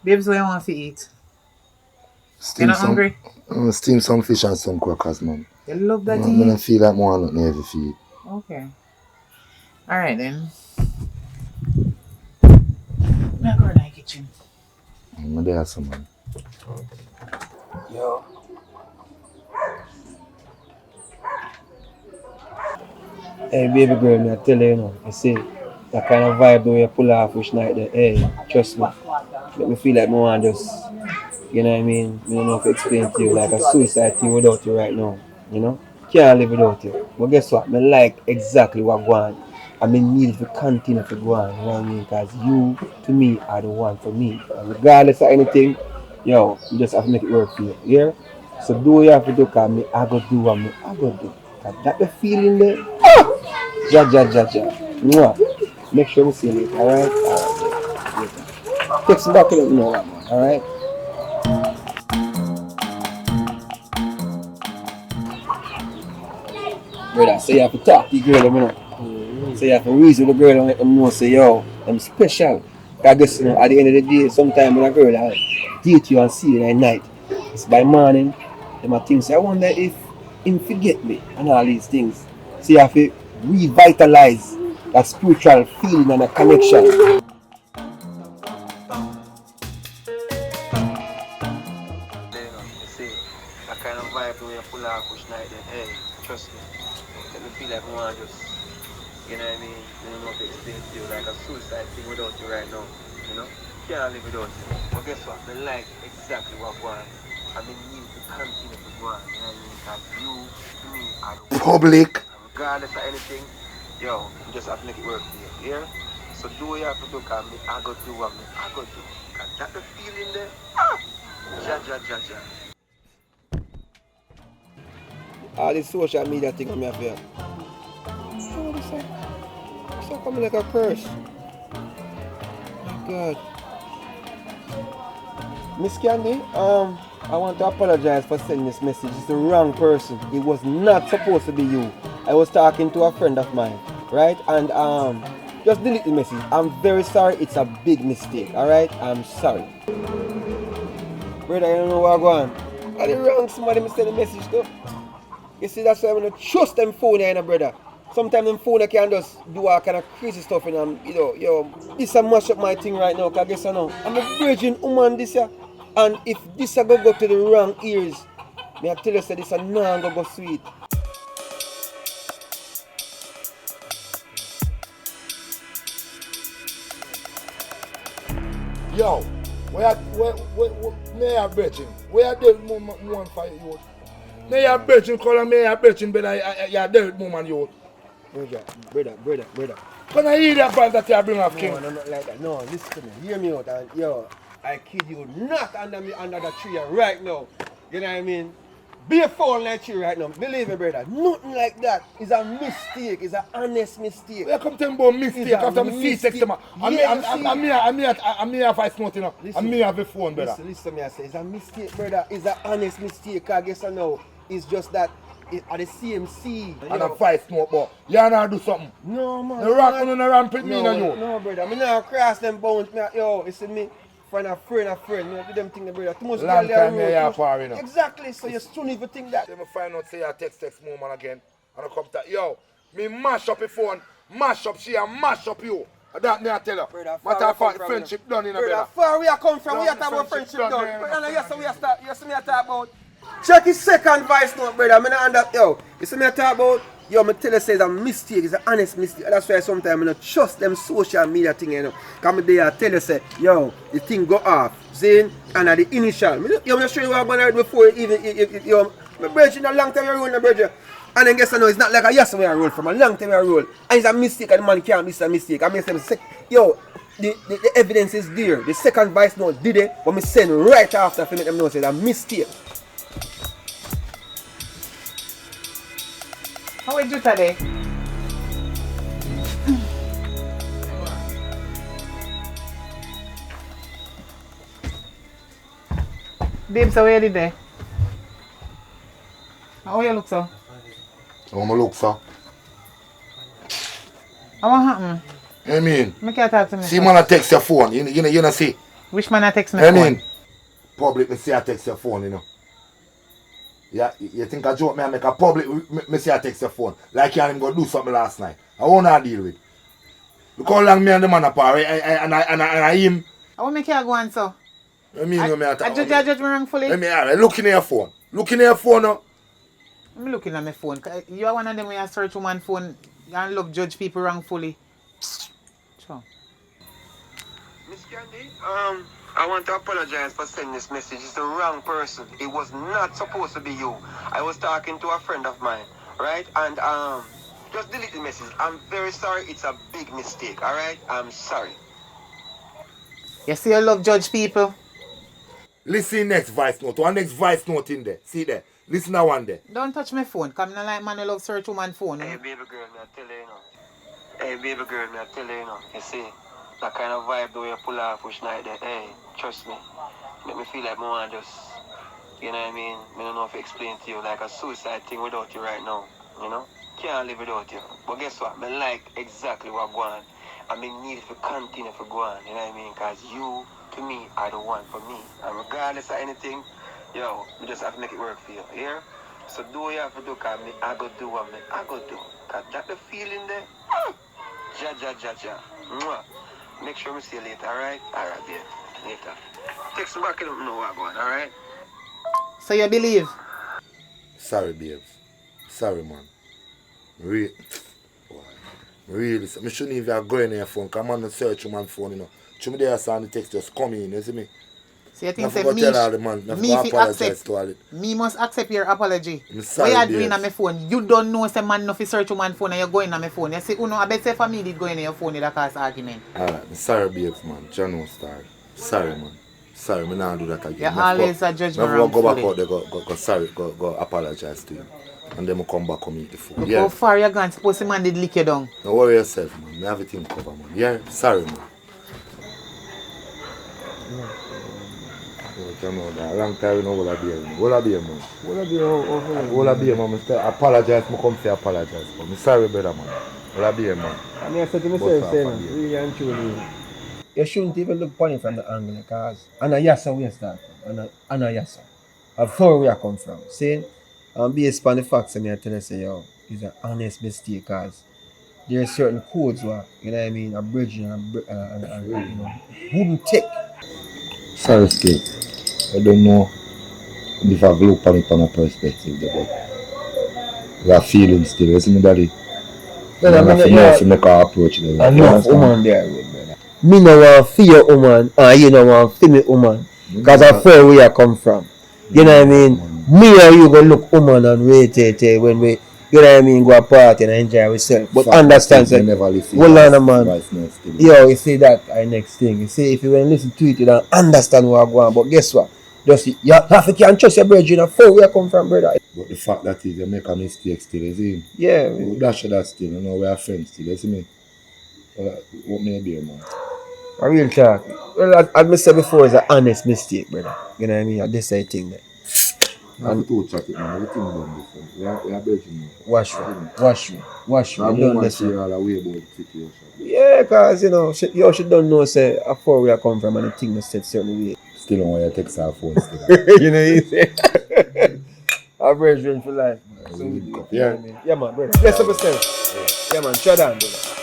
Babes, what you want to eat? You're Steam not some, hungry? steam some fish and some crackers, man. You love that I eat? don't feel like more nothing heavy for you. Okay. Alright then. I'm going to the kitchen. I'm there, some man. Yo. Hey, baby girl, me I tell you, you know, I see that kind of vibe when you pull off which night there. Hey, trust me. Make me feel like me want just, you know what I mean? I don't know if to explain to you, like a suicide thing without you right now. You know? Can't live without you. But guess what? I like exactly what go on. I mean, need to continue to go on, you know what I mean? Because you, to me, are the one for me. And regardless of anything, yo, you just have to make it work for you. Yeah? So do what you have to do, because me, I go do what I go do. Cause that the feeling there. Ja, ja, ja, ja. Mwah. Make sure we see you later, alright? Alright, later. Text me back and let me know what, man, alright? Brother, so you have to talk to the girl, you know. So you have to reason with the girl and let them know, say, yo, I'm special. I guess, you know, at the end of the day, sometimes when a girl I date you and see you at night, it's by morning, them a think, say, I wonder if him forget me and all these things. So you have to revitalize that spiritual feeling and a connection. You see, that kind of vibe when you pull off which night then, hey, trust me. Let me feel like I want just, you know what I mean? I don't know how to explain to you, like a suicide thing without you right now, you know? Can't live without you. But guess what? I like exactly what I want. I mean, need to continue to go on, you know what I mean? Because you, to me, are the one. Public. And regardless of anything, yo, you just have to make it work for you, yeah? So do what you have to do, because I go do what I go do. Because that the feeling there, ja, ja, ja, ja. All this social media thing on me have here. Oh, this is coming like a curse. My God. Miss Candy, I want to apologize for sending this message. It's the wrong person. It was not supposed to be you. I was talking to a friend of mine, right? And just delete the message. I'm very sorry. It's a big mistake, alright? I'm sorry. Brother, I don't know what's going on. Are the wrong somebody me send a message to? You see, that's why I'm gonna trust them phone here, brother. Sometimes them phone can just do all kind of crazy stuff and you know, yo, this a mash up my thing right now, cause I guess I know. I'm a virgin woman this year. And if this a go to the wrong ears, me I tell you say this a not go sweet. Yo, where may I virgin? Where the woman for you? May I virgin call and may I virgin, but I dead woman you. Brother. Can I hear that part that you bring off king? No, not like that. No, listen to me. Hear me out. And yo, I kid you not under the tree right now. You know what I mean? Be a fool like tree right now. Believe me, brother. Nothing like that. It's a mistake. It's an honest mistake. Where come to about mistake after me see sex man? I'm me have ice note, you know. I'm me have a phone, brother. Listen to me, I say it's a mistake, brother. It's an honest mistake. I guess I know. It's just that at the CMC. And a vice note, but you not do something. No, man. The rock on the ramp with me and you. No, brother. I mean, I cross them bones. Yo, you see me? Friend of friend. You know, do them thing, brother. Too much long time me here far, you know. Exactly, so you still need to think that. Let me find out, say I text woman again. And I come to, yo, me mash up your phone, mash up she and mash up you. That me I tell her. Brother, matter of fact, friendship done in a brother. Far we are come from, we are talking about friendship done. Brother, yes, we are start, you see me I talk about. Check his second voice note, brother. I'm not under, yo, you see me I talk about. Yo, me tell you say it's a mistake, it's an honest mistake. That's why sometimes I don't trust them social media thing, you know. Come there, I tell you say, yo, the thing go off, see? And at the initial, yo, I'm sure you were going to before even, yo, my bridge in a long time you roll, my bridge. And then guess I know, it's not like a yes way I roll from a long time I roll. And it's a mistake, and the man can't miss a mistake. I mean, yo, the evidence is there. The second voice note did it, but me send right after to make them know say it's a mistake. How we do today? Babe, so where you there? How you look so? How I look so? What happened? You mean? I can't talk to me. See man I text your phone, you know see. Which man I text me I phone? mean, public, me see I text your phone, you know. Yeah, you think I joke me and make a public, me see I text your phone. Like you and him go do something last night. I won't not deal with. Look how long me and the man apart, and I him. I want make you go on so. I mean, I judge me wrongfully. I mean, look in your phone. Look in your phone now. I'm looking at my phone. You are one of them when you search woman phone and love judge people wrongfully. Sure. Miss Candy, I want to apologize for sending this message. It's the wrong person. It was not supposed to be you. I was talking to a friend of mine, right? And just delete the message. I'm very sorry. It's a big mistake, all right? I'm sorry. You see you love judge people? Listen next voice note. One next voice note in there. See there. Listen to one there. Don't touch my phone. Come in like man who love search woman phone. Hey, baby girl, me I tell you, you know. Hey, baby girl, me I tell you, you know. You see, that kind of vibe the way you pull off which night there. Hey, trust me. Make me feel like I want just, you know what I mean? I don't know if I explain to you, like a suicide thing without you right now. You know? Can't live without you. But guess what? I like exactly what going on. I mean, need to continue to go on. You know what I mean? Because you, to me, are the one for me. And regardless of anything, yo, we just have to make it work for you. Here? So do what you have to do, because I go do what I go do. Because that the feeling there. Ja. Mwah. Make sure we see you later, alright? Alright, yeah. Later. Text me back and let me know what going on, alright? So you believe? Sorry, babes. Sorry, man. Really, I shouldn't even have going on your phone, because I'm on the search my phone, you know. Show me there, son, the text just come in, you see me? So you think say me must accept your apology. Sorry, what you doing babes. on my phone? You don't know say man no fi search woman phone and you're going on my phone. You say, I bet say for me did go in your phone that cause argument. Alright, I'm sorry, babes, man. John was sorry. Sorry, man. Sorry, me not do that again. You always a judge me wrongfully. Go back out wrongfully. there, sorry, go apologize to him. And then I come back and meet the food. Look how far you gone. Suppose the man did lick you down. Don't worry yourself, man. Me everything covered, man. Yeah, sorry, man. A long time, you know, what I be, man. What I be, man. What I be, man. I apologize, I come say apologize. But I'm sorry, brother, man. What I be, man. I mean, I said to myself, saying, really and truly, you shouldn't even look funny from the angle, because I know yassa where you start from. I know yassa. I've thought where I come from. Saying, based upon the facts, I tell you, say, yo, it's an honest mistake, because there are certain codes where, you know what I mean, a bridge and you know, wouldn't take. Sorry, Steve. I don't know if I've looked on it from a perspective, but we are feeling still, you see me, daddy? Well, I mean, have to make our approach there. I know woman there, brother. Me no want fear woman, and you no want feel me woman, because I feel where I come from. You know what I mean? Me and you go look woman and wait when we, you know what I mean, go apart and enjoy ourselves. But understand that, hold on, man. Yo, you see that next thing. You see, if you want to listen to it, you don't understand what's going on. But guess what? Just you have to can't trust your brother, you know, for where you come from, brother. But the fact that is you make a mistake still, you see? Yeah. That still, you know, we are friends still, you see me? What may be, man? A real talk. Well, as I said before, it's an honest mistake, brother. You know what I mean? This is the thing there. And to chat it, man. Everything done before. We are breaking now. Wash me. I'm going to share all the way about the situation. Yeah, because, you know, she don't know, say, how far we come from and the thing is said certain way. Still on where you text our phone still. You know what you say? Average range for life, man. So, Yeah. Yeah, man, brother. Bless up yourself. Yeah, man. Shut down, brother.